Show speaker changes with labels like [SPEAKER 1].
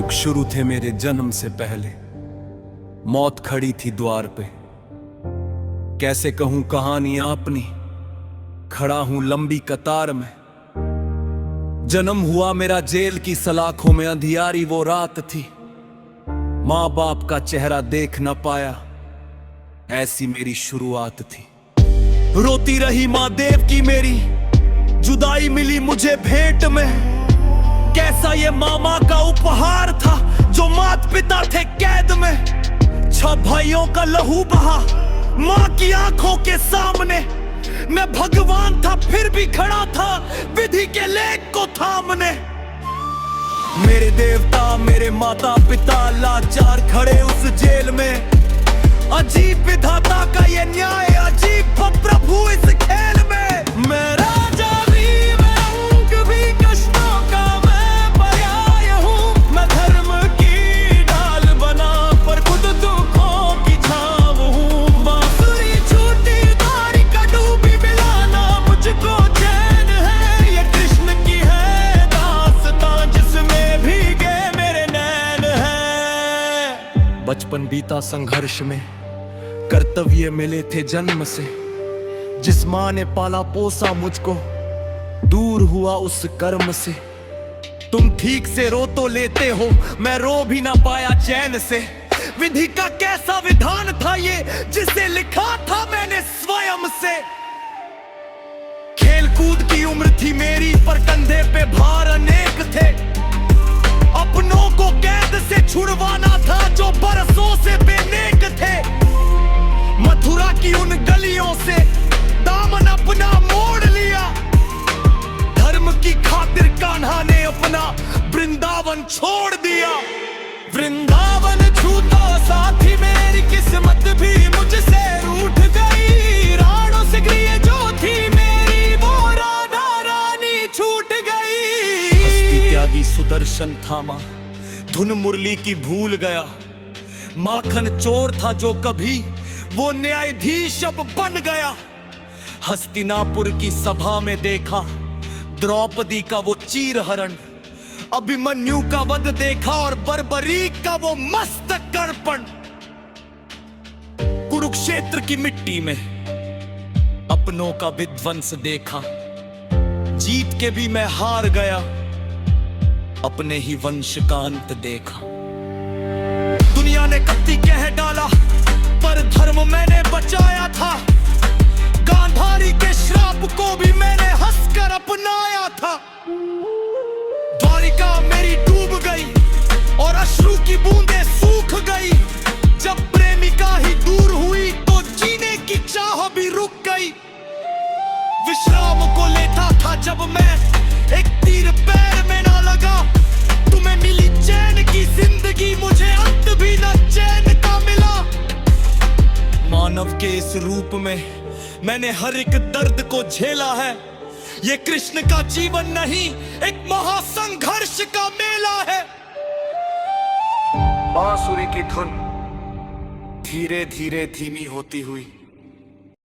[SPEAKER 1] दुख शुरू थे मेरे जन्म से पहले, मौत खड़ी थी द्वार पे। कैसे कहूं कहानियां अपनी, खड़ा हूं लंबी कतार में। जन्म हुआ मेरा जेल की सलाखों में, अंधियारी वो रात थी। माँ बाप का चेहरा देख न पाया, ऐसी मेरी शुरुआत थी। रोती रही माँ देव की मेरी, जुदाई मिली मुझे भेंट में। कैसा ये मामा का उपहार था, जो माता पिता थे कैद में। 6 भाइयों का लहू बहा माँ की आंखों के सामने। मैं भगवान था फिर भी खड़ा था विधि के लेख को थामने। मेरे देवता मेरे माता पिता लाचार खड़े उस जेल में। अजीब विधाता का ये न्याय, अजीब प्रभु इस खेल में। मैं राजा भी, मैं अंक भी, कष्टों का मैं पर्याय हूँ। मैं धर्म की ढाल बना पर खुद दुखों की छाव हूँ। बांसुरी छूटी तारी का डूबी मिलाना मुझको चैन है। ये कृष्ण की है दास्तां जिसमें भीगे मेरे नैन हैं। बचपन बीता संघर्ष में, कर्तव्य मिले थे जन्म से। जिस माँ ने पाला पोसा मुझको, दूर हुआ उस कर्म से। तुम ठीक से रो तो लेते हो, मैं रो भी ना पाया चैन से। विधि का कैसा विधान था ये, जिसे लिखा था मैंने स्वयं से। खेल कूद की उम्र थी मेरी, पर कंधे पे भार अनेक थे। अपनों को कैद से छुड़वाना था जो बरसों से बेनेक थे। मथुरा की उन गलियों से दामन अपना मोड़ लिया। धर्म की खातिर कान्हा ने अपना वृंदावन छोड़ दिया। वृंदावन छूता साथी मेरी किस्मत भी मुझसे रूठ गई। राणों से गृह जो थी मेरी, वो राधा रानी छूट गई। हस्ती त्यागी सुदर्शन थामा, धुन मुरली की भूल गया। माखन चोर था जो कभी, वो न्यायाधीश अब बन गया। हस्तिनापुर की सभा में देखा द्रौपदी का वो चीर हरण। अभिमन्यु का वध देखा और बर्बरीक का वो मस्तक अर्पण। कुरुक्षेत्र की मिट्टी में अपनों का विध्वंस देखा। जीत के भी मैं हार गया, अपने ही वंश का अंत देखा। दुनिया ने कत्ती कह डाला, पर धर्म मैंने बचाया था। गांधारी के श्राप को भी मैंने हंसकर अपनाया था। द्वारिका मेरी डूब गई और अश्रु की बूंदें सूख गई। जब प्रेमिका ही दूर हुई तो जीने की चाह भी रुक गई। विश्राम को लेता था जब मैं, एक तीर पैर में ना लगा। तुम्हें मिली चैन की जिंदगी, मुझे अंत भी न चैन का मिला। मानव के इस रूप में मैंने हर एक दर्द को झेला है। ये कृष्ण का जीवन नहीं, एक महासंघर्ष का मेला है। बांसुरी की धुन धीरे धीरे धीमी होती हुई